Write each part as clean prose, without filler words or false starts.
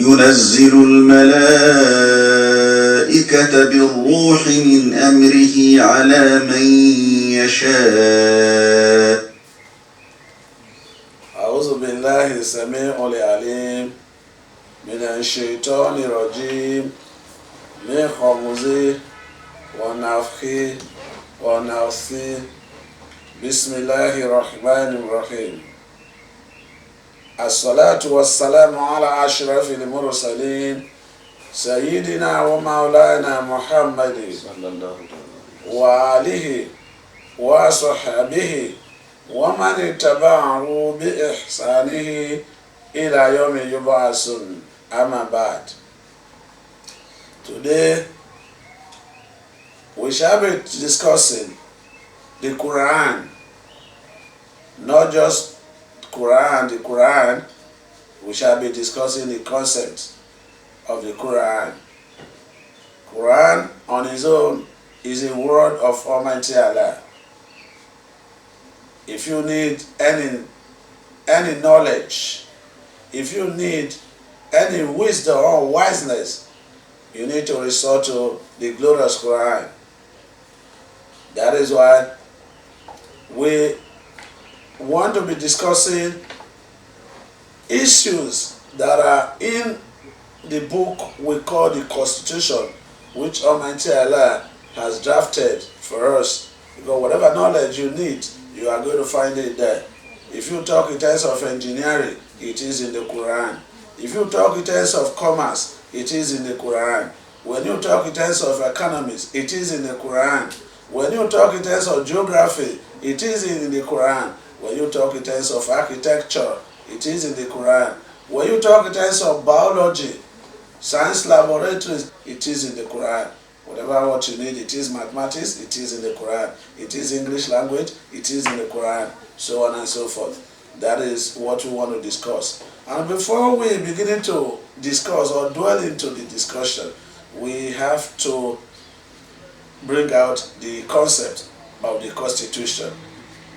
ينزل الملائكة بالروح من أمره على من يشاء. أعوذ بالله السميع العليم من الشيطان الرجيم من همزه ونفخه ونفثه. بسم الله الرحمن الرحيم. الصلاة والسلام على أشرف المرسلين سيدنا ومولانا محمد وآله وصحبه ومن اتبعه بإحسانه إلى يوم يبعثون. أما بعد. Today we shall be discussing the Quran, not just the Quran. We shall be discussing the concept of the Quran. Quran on its own is a word of Almighty Allah. If you need any knowledge, if you need any wisdom or wiseness, you need to resort to the glorious Quran. That is why we want to be discussing issues that are in the book we call the Constitution, which Almighty Allah has drafted for us. Because whatever knowledge you need, you are going to find it there. If you talk in terms of engineering, it is in the Quran. If you talk in terms of commerce, it is in the Quran. When you talk in terms of economics, it is in the Quran. When you talk in terms of geography, it is in the Quran. When you talk in terms of architecture, it is in the Quran. When you talk in terms of biology, science laboratories, it is in the Quran. Whatever what you need, it is mathematics, it is in the Quran. It is English language, it is in the Quran, so on and so forth. That is what we want to discuss. And before we begin to discuss or dwell into the discussion, we have to bring out the concept of the Constitution.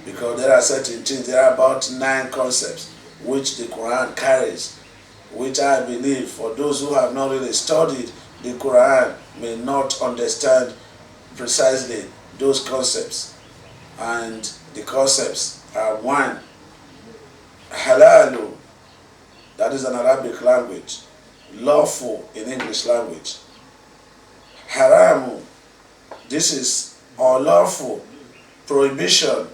Because there are certain things, there are about 9 concepts which the Quran carries, which I believe for those who have not really studied the Quran may not understand precisely those concepts. And the concepts are: 1, halalu, that is an Arabic language, lawful in English language. Haramu, this is unlawful, prohibition.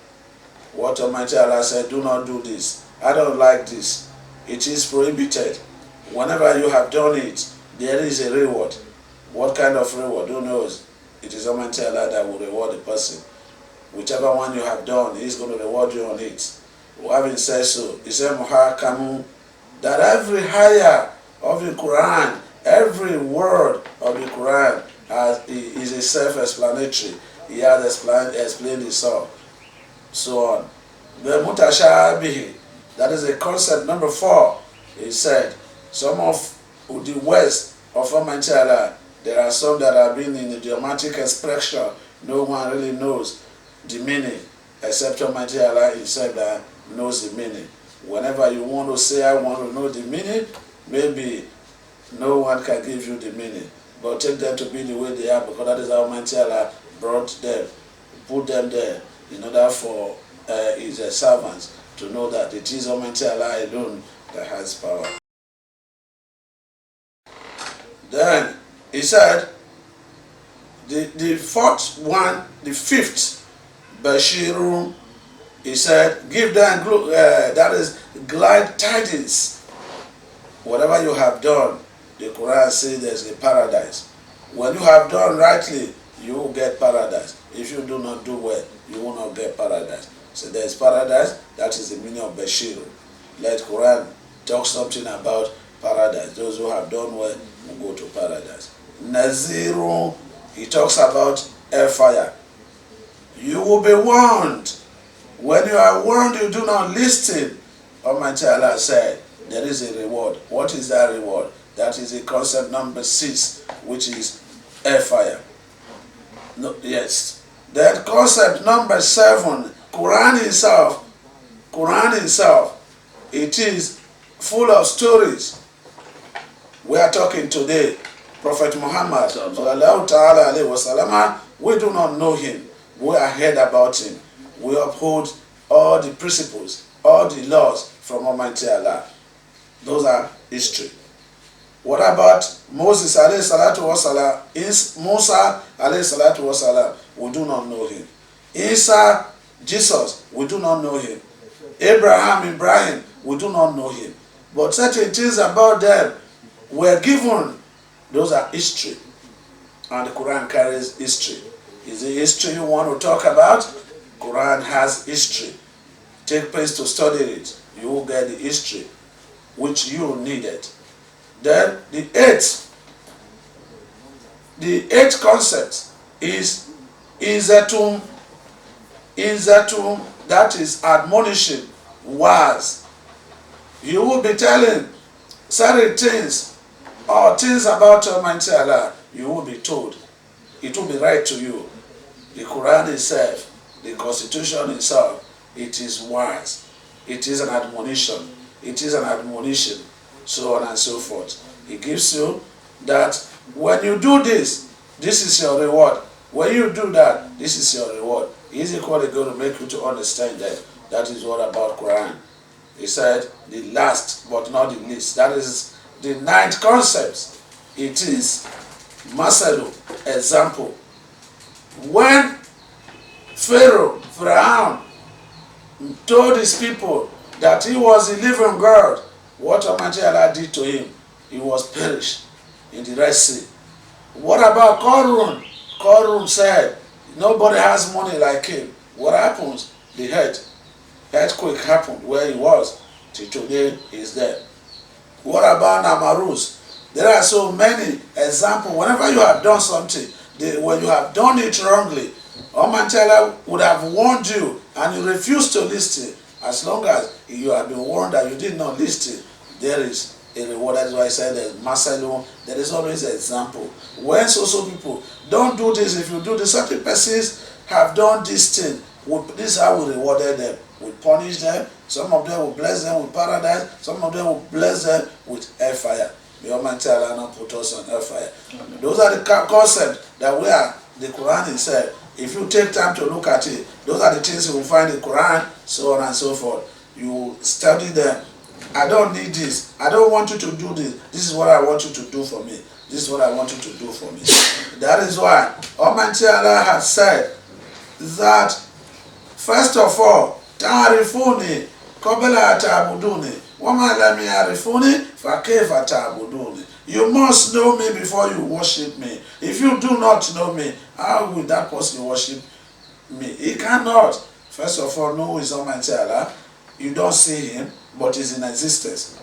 What Almighty Allah said, do not do this. I don't like this. It is prohibited. Whenever you have done it, there is a reward. What kind of reward? Who knows? It is Almighty Allah that will reward the person. Whichever one you have done, He is going to reward you on it. Having said so, He said, Muhakamu, that every ayah of the Quran, every word of the Quran is a self-explanatory. He has explained Himself. So on. The mutashabihi, that is a concept number 4. He said, some of the words of Almighty Allah, there are some that have been in idiomatic expression. No one really knows the meaning except Almighty Allah Himself that knows the meaning. Whenever you want to say, I want to know the meaning, maybe no one can give you the meaning. But take them to be the way they are, because that is how Almighty Allah brought them, put them there, in order for His servants to know that it is Almighty Allah alone that has power. Then He said, the 4th one, the 5th, Bashiru, He said, give them, that is, glad tidings. Whatever you have done, the Quran says there's a paradise. When you have done rightly, you will get paradise. If you do not do well, you will not get paradise. So there is paradise, that is the meaning of Bashir. Let Quran talk something about paradise. Those who have done well will go to paradise. Naziru, He talks about hellfire. You will be warned. When you are warned, you do not listen. Almighty Allah said, there is a reward. What is that reward? That is a concept number 6, which is hellfire. No, yes. Then concept number 7, Quran itself, it is full of stories we are talking today, Prophet Muhammad, sallallahu ta'ala alayhi wa sallam, we do not know him. We are heard about him. We uphold all the principles, all the laws from Almighty Allah. Those are history. What about Moses alayhi salatu wasalam? Musa alayhi salatu wasalam? We do not know him. Isa, Jesus, we do not know him. Ibrahim, we do not know him. But certain things about them were given. Those are history. And the Quran carries history. Is the history you want to talk about? Quran has history. Take pains to study it. You will get the history which you needed. Then the eighth concept is izatum, that is admonishing, was. You will be telling certain things or things about Almighty Allah. You will be told. It will be right to you. The Quran itself, the Constitution itself, it is wise. It is an admonition. It is an admonition, so on and so forth. It gives you that when you do this, this is your reward. When you do that, this is your reward. Is equally going to make you to understand that. That is what about Quran. He said the last but not the least. That is the ninth concept. It is Masalu, example. When Pharaoh told his people that he was the living God, what Almighty Allah did to him, he was perished in the Red Sea. What about Qarun? Qarun said, nobody has money like him. What happens? The earthquake happened where he was. Till today, he's there. What about Namaruz? There are so many examples. Whenever you have done something, when you have done it wrongly, Almighty Allah would have warned you and you refused to listen. As long as you have been warned that you did not listen, there is a reward. That's why I said there's Masalu. There is always an example. When so people don't do this, if you do this, certain persons have done this thing. This is how we rewarded them. We punish them. Some of them will bless them with paradise. Some of them will bless them with hellfire. May Almighty Allah not put us on hellfire. Those are the concepts that we are. The Quran is said. If you take time to look at it, those are the things you will find in the Quran, so on and so forth. You study them. I don't need this. I don't want you to do this. This is what I want you to do for me. This is what I want you to do for me. That is why Almighty Allah has said that, first of all, ta'arifuni qabla ta'buduni wa ma lam ya'rifuni fa kayfa ta'buduni. You must know me before you worship me. If you do not know me, how will that person worship me? He cannot. First of all, know who is Almighty Allah. You don't see him, but he's in existence.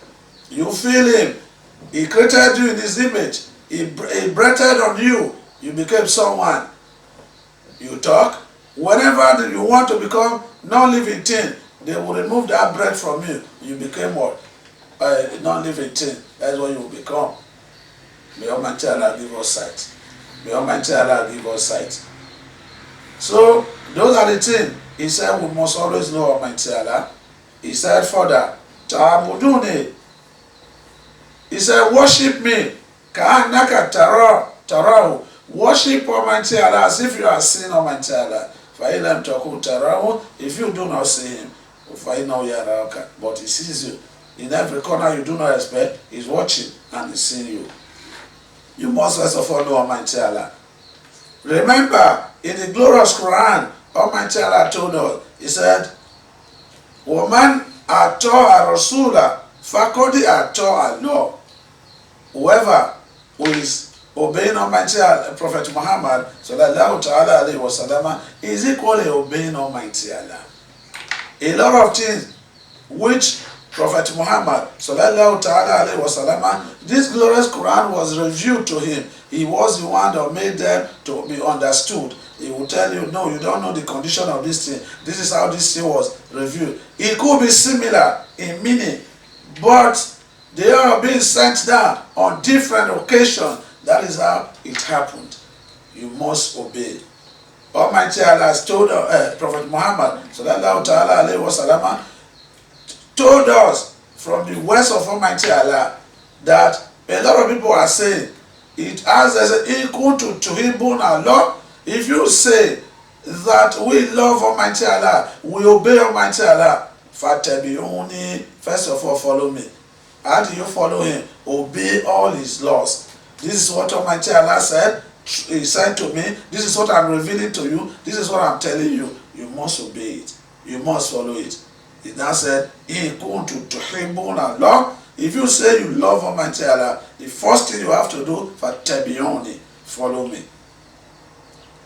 You feel him. He created you in his image. He breathed on you. You became someone. You talk. Whenever you want to become non-living thing, they will remove that breath from you. You became what? Non-living thing. That's what you will become. May Almighty Allah give us sight. May Almighty Allah give us sight. So, those are the things. He said we must always know Almighty Allah. He said further, Ta'buduni. He said, worship me. Ka'annaka tarahu. Worship Almighty Allah as if you are seeing Almighty Allah. Fa'ilam takun tarahu. If you do not see him, fa'innahu yaraka. But he sees you. In every corner you do not expect, he's watching and he's seeing you. You must first of all know Almighty Allah. Remember, in the glorious Quran, Almighty Allah told us, he said, Woman ata'a rasula fakodi ata'a Allah. Whoever who is obeying Almighty Allah, Prophet Muhammad sallallahu ta'ala alayhi wa sallam, is equally obeying Almighty Allah. A lot of things which Prophet Muhammad sallallahu ta'ala alayhi wa sallam, this glorious Quran was revealed to him. He was the one that made them to be understood. He will tell you, no, you don't know the condition of this thing. This is how this thing was revealed. It could be similar in meaning, but they are being sent down on different occasions. That is how it happened. You must obey. Almighty Allah has told Prophet Muhammad sallallahu ta'ala alayhi wa sallam, told us from the words of Almighty Allah that A lot of people are saying, it has as equal to tuhibun Allah. If you say that we love Almighty Allah, we obey Almighty Allah, fatabi'uni, first of all, follow me. How do you follow him? Obey all his laws. This is what Almighty Allah said. He said to me, this is what I'm revealing to you, this is what I'm telling you. You must obey it. You must follow it. He now said, in kuntum tuhibbuna Allah. If you say you love Almighty Allah, the first thing you have to do, fatabi'uni, follow me.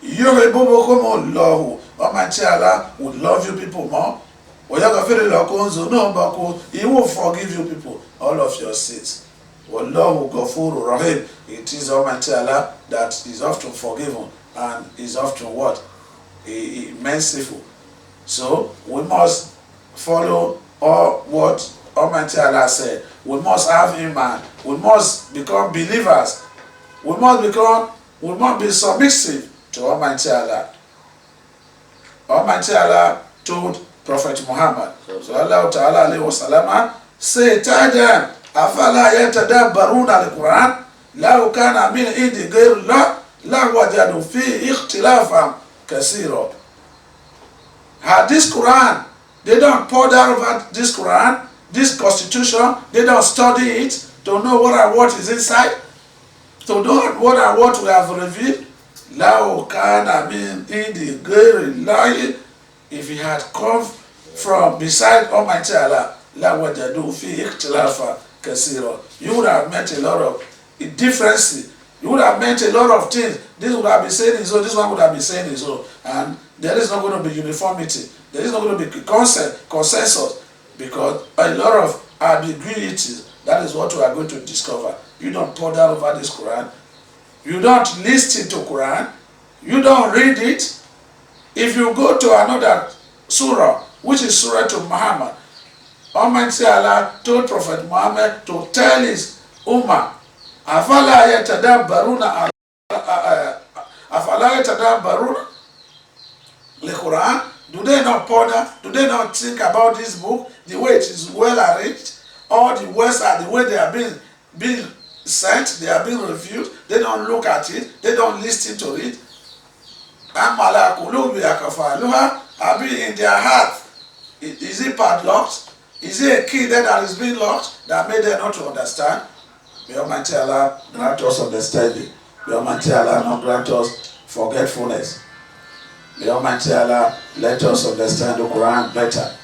Yuhibbukum Allah. Almighty Allah would love you people more. He will forgive you people all of your sins. Wallahu ghafurur rahim. It is Almighty Allah that is often forgiven and is often what? Merciful. So we must follow all what Almighty Allah said. We must have iman. We must become believers. We must be submissive to Almighty Allah. Almighty Allah told Prophet Muhammad sallallahu ta'ala alayhi wa sallam, say, tell them, afala yatadabbaruna al-Quran, law kana min indi ghayri Allah, la wajadu fihi ikhtilafan kaseera. This Quran, they don't ponder over this Quran, this constitution, they don't study it to know what is inside, to know what we have revealed. Law kana min indi ghayri Allah, if he had come from beside Almighty Allah, la wajadu fihi ikhtilafan kaseera, you would have met a lot of differences. You would have meant a lot of things. This would have been saying so, this one would have been saying so, and there is not going to be uniformity. There is not going to be consensus, because a lot of ambiguities. That is what we are going to discover. You don't ponder over this Quran. You don't listen to Quran. You don't read it. If you go to another surah, which is Surah to Muhammad, Almighty Allah told Prophet Muhammad to tell his ummah, afala yatadabbaruna the Quran. Do they not ponder? Do they not think about this book, the way it is well arranged? All the words are the way they are being sent, they are being reviewed. They don't look at it, they don't listen to it. Be in their heart. Is it padlocked? Is it a key that is being locked that made them not to understand? May Almighty Allah grant us understanding. May Almighty Allah not grant us forgetfulness. May Almighty Allah let us understand the Quran better.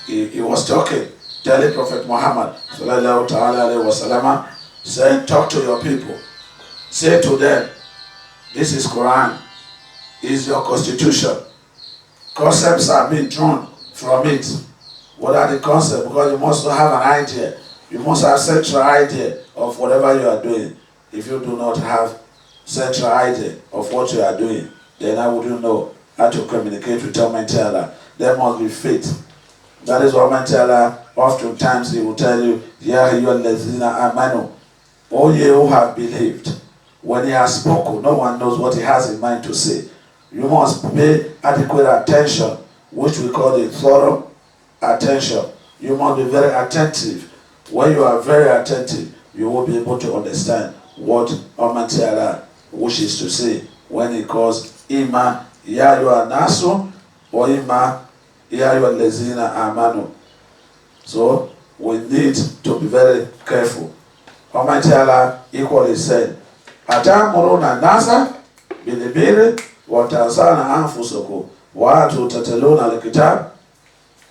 He was talking, telling Prophet Muhammad sallallahu ta'ala alayhi wa sallam, saying, talk to your people. Say to them, this is Quran, is your constitution. Concepts are being drawn from it. What are the concepts? Because you must have an idea. You must have central idea of whatever you are doing. If you do not have central idea of what you are doing, then I wouldn't know how to communicate with Almighty Allah. There must be faith. That is what Almighty Allah, oftentimes He will tell you, Ya ayyuhallazina amanu, O ye who have believed. When He has spoken, no one knows what He has in mind to say. You must pay adequate attention, which we call the thorough attention. You must be very attentive. When you are very attentive, you will be able to understand what Almighty Allah wishes to say when He calls Ima Ya ayyuhan nasu or Ima Ya ayyuhallazina amanu. So we need to be very careful. Almighty Allah equally said, Atamuruna nasa bilibiri wa tansana anfusakum wa antum tatluna al-kitab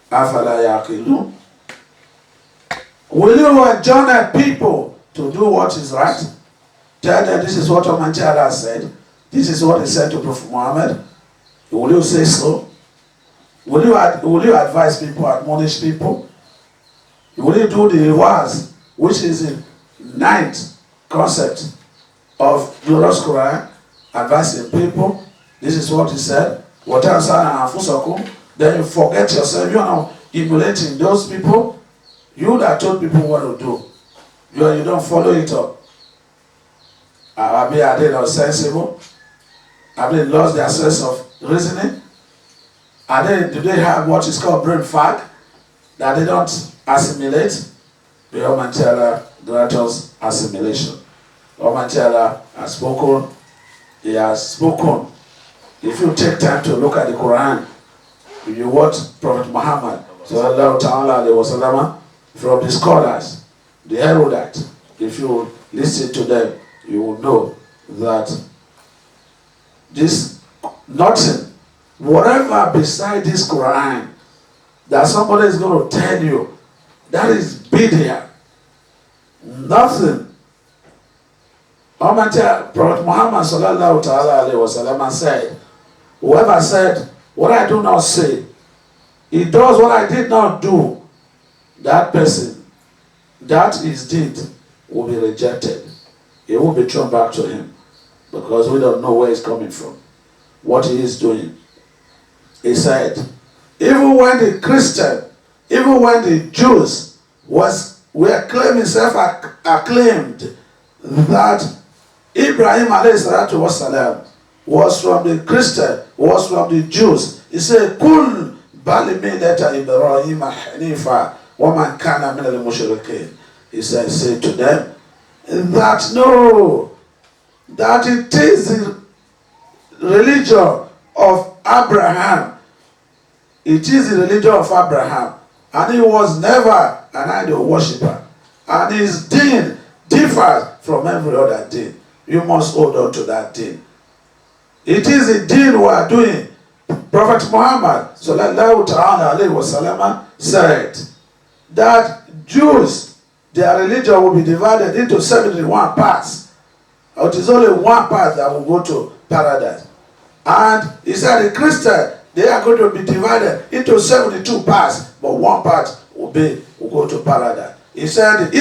afala yaqilun. Will you enjoin people to do what is right? Tell them this is what Almighty Allah said. This is what He said to Prophet Muhammad. Will you say so? Will you advise people, admonish people? Will you do the words, which is the ninth concept of glorious Quran, advising people? This is what He said. Then you forget yourself. You are not emulating those people. You that told people what to do, you don't follow it up. Are they not sensible? Have they lost their sense of reasoning? Do they have what is called brain fag that they don't assimilate? May Almighty Allah grant us assimilation. Almighty Allah has spoken. He has spoken. If you take time to look at the Quran, you watch Prophet Muhammad sallallahu ta'ala alayhi wa sallam, from the scholars, the erudite, if you listen to them, you will know that this nothing, whatever beside this Quran, that somebody is going to tell you, that is bid'ah. Nothing. Almighty Prophet Muhammad sallallahu ta'ala alayhi wa sallam said, whoever said, what I do not say, he does what I did not do, that person, that his deed will be rejected. It will be thrown back to him, because we don't know where he's coming from, what he is doing. He said, even when the Christian, even when the Jews were claiming self-acclaimed that Ibrahim alayhi salatu wasalam was from the Christian, was from the Jews, he said, Kul bali millata Ibrahim hanifa wa man kana min al-mushrikeen. He said, say to them that no, that it is the religion of Abraham. It is the religion of Abraham, and he was never an idol worshipper, and his deen differs from every other deen. You must hold on to that deen. It is the deen we are doing. Prophet Muhammad sallallahu ta'ala alayhi wa sallam said that Jews, their religion will be divided into 71 parts. It is only one part that will go to paradise. And he said the Christian, they are going to be divided into 72 parts, but one part will go to paradise. He said the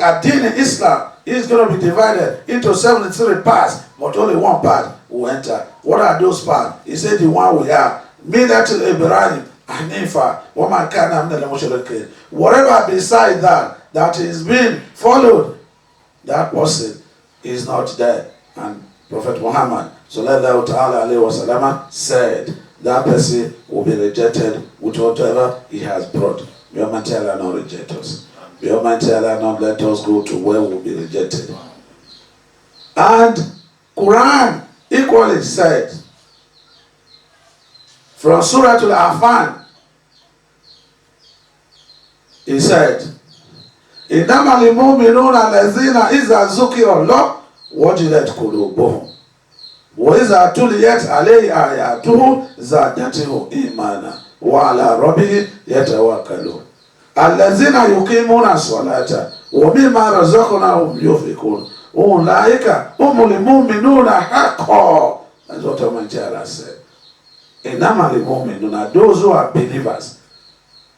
Adin in Islam is going to be divided into 73 parts, but only one part will enter. What are those parts? He said the one we have, Millatul Ibrahim Hanifa wa man kana min al-mushrikeen. Whatever beside that is being followed, that person is not there. And Prophet Muhammad sallallahu ta'ala alayhi wa sallam said that person will be rejected with whatever he has brought. May Almighty Allah not reject us. May Almighty Allah not let us go to where we will be rejected. And Quran equally said from Surah Al-Afan, he said, إِنَّمَا الْمُؤْمِنُونَ الَّذِينَ إِذَا ذُكِرَ اللَّهُ وَجِلَتْ قُلُوبُهُمْ وَإِذَا تُلِيَتْ عَلَيْهِ آيَاتُهُ زَادَتْهُمْ إِيمَانًا وَعَلَى رَبِّهِمْ يَتَوَكَّلُونَ الَّذِينَ يُقِيمُونَ الصَّلَاةَ وَمِمَّا رَزَقْنَاهُمْ يُنْفِقُونَ أُولَٰئِكَ هُمُ الْمُؤْمِنُونَ حَقًّا. That's what Almighty Allah said. إِنَّمَا الْمُؤْمِنُونَ, those who are believers,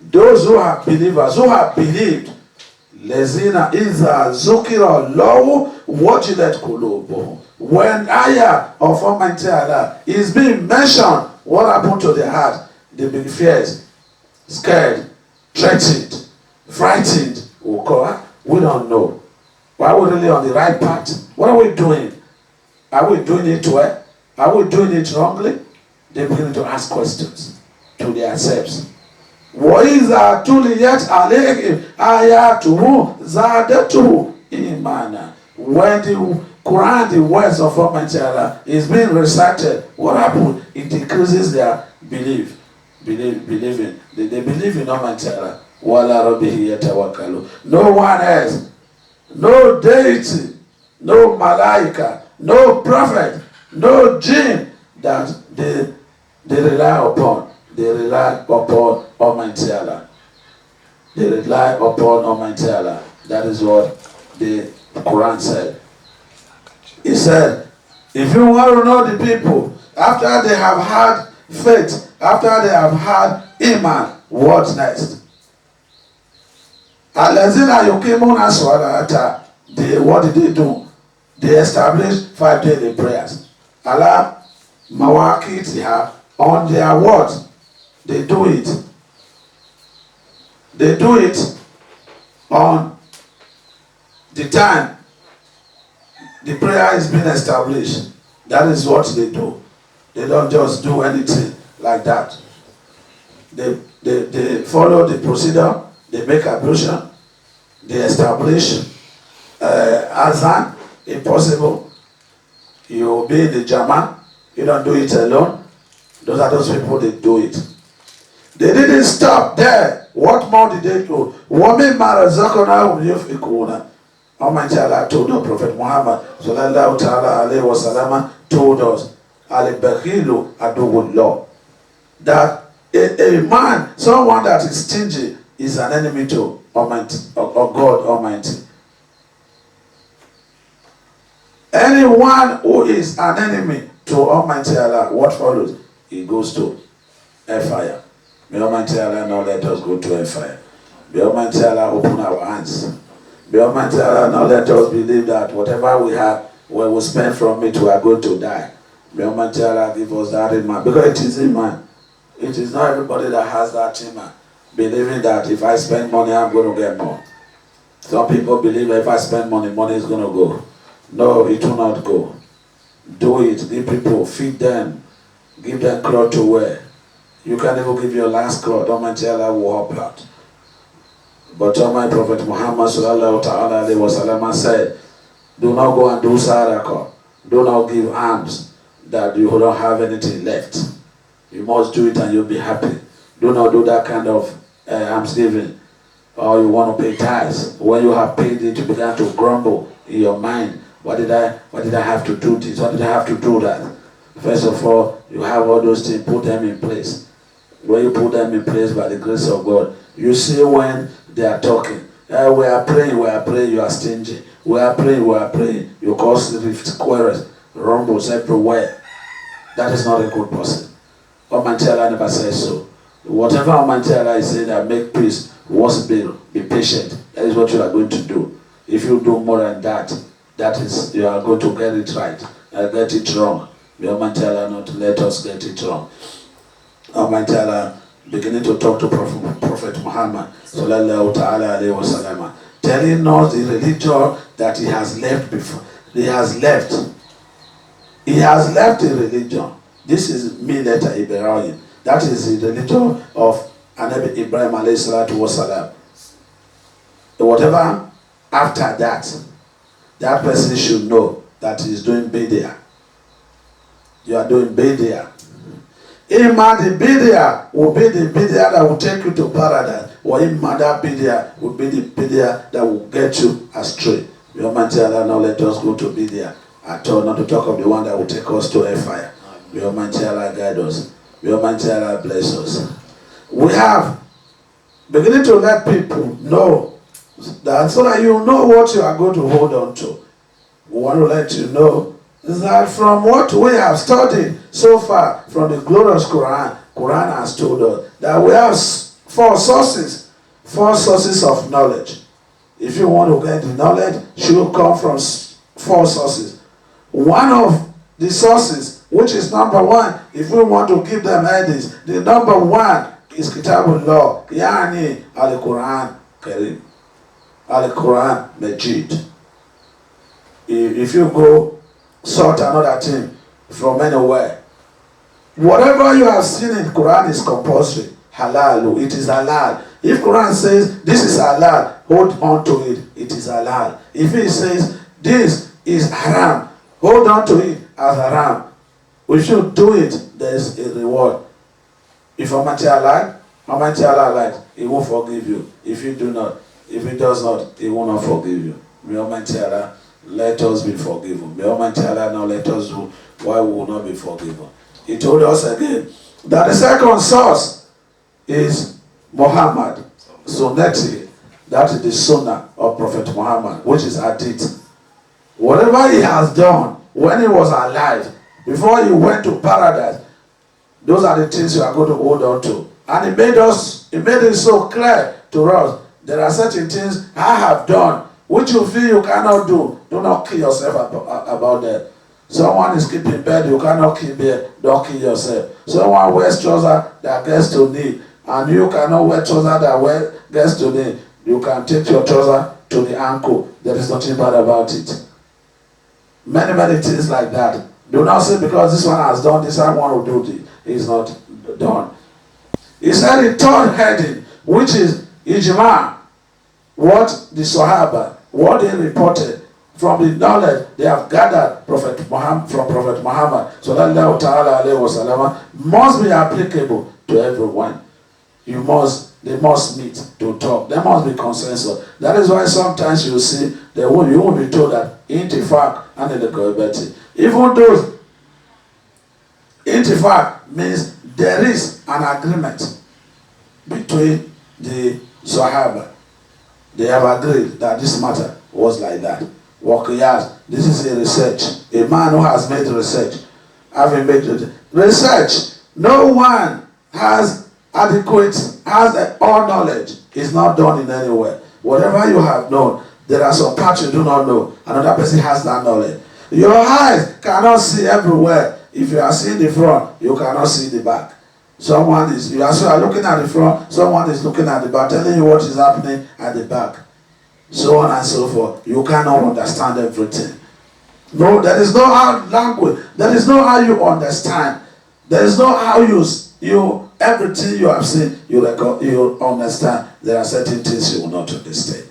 those who are believers, who have believed, Lezina iza zukira law wajilat qulubuhum. When ayah of Almighty Allah is being mentioned, what happened to the heart? They be feared, scared, threatened, frightened. We don't know. Are we really on the right path? What are we doing? Are we doing it well? Are we doing it wrongly? They begin to ask questions to themselves. وَإِذَا تُلِيَتْ عَلَيْهِمْ آيَاتُهُ زَادَتْهُمْ إِيمَانًا. When the Quran, the words of Almighty Allah, is being recited, what happens? It increases their believing. They believe in Almighty Allah. وَعَلَى رَبِّهِ يَتَوَكَّلُونَ. No one else, no deity, no malaika, no prophet, no jinn that they rely upon. They rely upon Almighty Allah. They rely upon Almighty Allah. That is what the Quran said. He said, if you want to know the people, after they have had faith, after they have had iman, what next? Alazina yukimuna swalata. What did they do? They established 5 daily prayers. Allah mawakitiha, on their word. They do it. They do it on the time the prayer is being established. That is what they do. They don't just do anything like that. They follow the procedure. They make ablution. They establish Azan, impossible. You obey the Jama, you don't do it alone. Those are those people that do it. They didn't stop there. What more did they do? Women Almighty Allah told the Prophet Muhammad sallallahu ta'ala alayhi wa sallam told us al-bakhilu aduwwullah, that a man, someone that is stingy, is an enemy to Almighty or God Almighty. Anyone who is an enemy to Almighty Allah, what follows? He goes to hellfire. May Almighty Allah not let us go to hellfire. May Almighty Allah open our hands. May Almighty Allah not let us believe that whatever we have, when we spend from it, we are going to die. May Almighty Allah give us that iman, because it is iman. It is not everybody that has that iman, believing that if I spend money, I'm going to get more. Some people believe that if I spend money, money is going to go. No, it will not go. Do it. Give people, feed them, give them clothes to wear. You can even give your last cloth. Almighty Allah will help out. But Almighty Prophet Muhammad sallallahu ta'ala alayhi wa sallam said, do not go and do sadaqah. Do not give alms that you don't have anything left. You must do it and you'll be happy. Do not do that kind of alms giving. Or you want to pay tithes. When you have paid it, you begin to grumble in your mind. Why did I have to do this? Why did I have to do that? First of all, you have all those things, put them in place. When you put them in place by the grace of God, you see when they are talking. We are praying, you are stingy. We are praying, you cause rift, quarrels, rumbles everywhere. That is not a good person. Almighty Allah never says so. Whatever Almighty Allah is saying, that make peace, be patient. That is what you are going to do. If you do more than that, that is, you are going to get it right. Get it wrong. May Almighty Allah not let us get it wrong. Almighty Allah beginning to talk to Prophet Muhammad sallallahu ta'ala alayhi wa sallam, telling us the religion that he has left before. He has left the religion. This is Millata Ibrahim. That is the religion of Anabi Ibrahim alayhi salatu wa salam. Whatever after that person should know that he is doing bid'ah. You are doing bid'ah. Imma the bid'ah will be the bid'ah that will take you to paradise, or imma that bid'ah will be the bid'ah that will get you astray. May Almighty Allah not let us go to bid'ah at all, not to talk of the one that will take us to hellfire. May Almighty Allah guide us. May Almighty Allah bless us. We have beginning to let people know that, so that you know what you are going to hold on to. We want to let you know that from what we have studied so far from the glorious Quran has told us that we have four sources of knowledge. If you want to get the knowledge, should come from four sources. One of the sources, which is number one, if we want to give them headings, the number one is Kitabullah, Yani Al-Quran Karim, Al-Quran Majid. If you go sort another thing from anywhere, whatever you have seen in Quran is compulsory. Halal, it is halal. If Quran says this is halal, hold on to it, it is halal. If it says this is haram, hold on to it as haram. If you do it, there is a reward. If Almighty Allah likes, He will forgive you. If you do not, if He does not, He will not forgive you. May Almighty Allah let us be forgiven. May Almighty Allah now let us do why we will not be forgiven. He told us again that the second source is Muhammad, Sunnati. That is the Sunnah of Prophet Muhammad, which is Hadith. Whatever he has done when he was alive, before he went to paradise, those are the things you are going to hold on to. And he made it so clear to us. There are certain things I have done which you feel you cannot do. Do not kill yourself about that. Someone is keeping bed, you cannot keep bed, don't kill yourself. Someone wears trousers that gets to knee, and you cannot wear trousers that gets to knee. You can take your trouser to the ankle. There is nothing bad about it. Many, many things like that. Do not say because this one has done this, I want to do this. It's not done. He said the third heading, which is Ijma. what the Sahaba, what they reported from the knowledge they have gathered Prophet Muhammad, from Prophet Muhammad sallallahu ta'ala alayhi wa sallam, must be applicable to everyone. They must meet to talk. There must be consensus. That is why sometimes you see you will be told that intifaq and the even those intifaq means there is an agreement between the Sahaba. They have agreed that this matter was like that. This is a research. A man who has made research, having made research, no one has all knowledge is not done in anywhere. Whatever you have known, there are some parts you do not know. Another person has that knowledge. Your eyes cannot see everywhere. If you are seeing the front, you cannot see the back. You are looking at the front, someone is looking at the back, telling you what is happening at the back. So on and so forth. You cannot understand everything. No, there is no language. There is no how you understand. There is no how you everything you have seen, you understand. There are certain things you will not understand.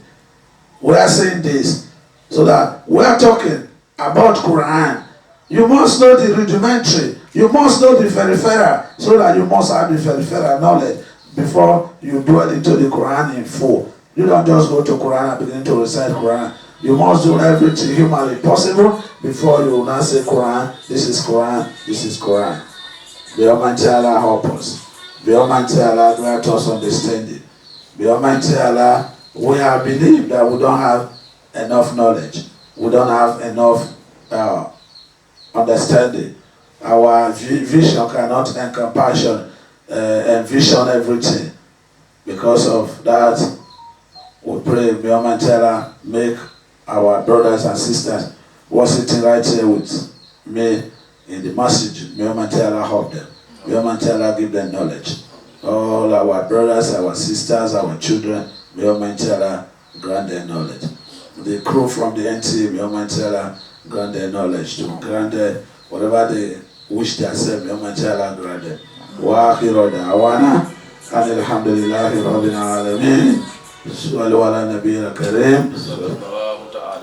We are saying this so that we are talking about Quran. You must know the rudimentary. You must know the peripheral, so that you must have the peripheral knowledge before you dwell into the Quran in full. You don't just go to Quran and begin to recite Quran. You must do everything humanly possible before you now say Quran, this is Quran, this is Quran. May Almighty Allah help us. May Almighty Allah grant us understanding. May Almighty Allah, we have believed that we don't have enough knowledge. We don't have enough understanding. Our vision cannot envision everything. Because of that, we pray, may Almighty Allah make our brothers and sisters who are sitting right here with me in the masjid, may Almighty Allah help them. May Almighty Allah give them knowledge. All our brothers, our sisters, our children, may Almighty Allah grant them knowledge. The crew from the NT, may Almighty Allah grant them knowledge to grant them whatever they wish themselves, may Almighty Allah grant them. Wa akhiru da'wana alhamdulillahi rabbil alamin. Sallu ala nabiyyil karim. Sallallahu ta'ala.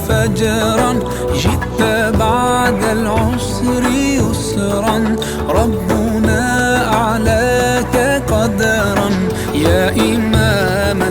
فجرا جئت بعد العسر يسرا ربنا أعلاك قدرا يا إمام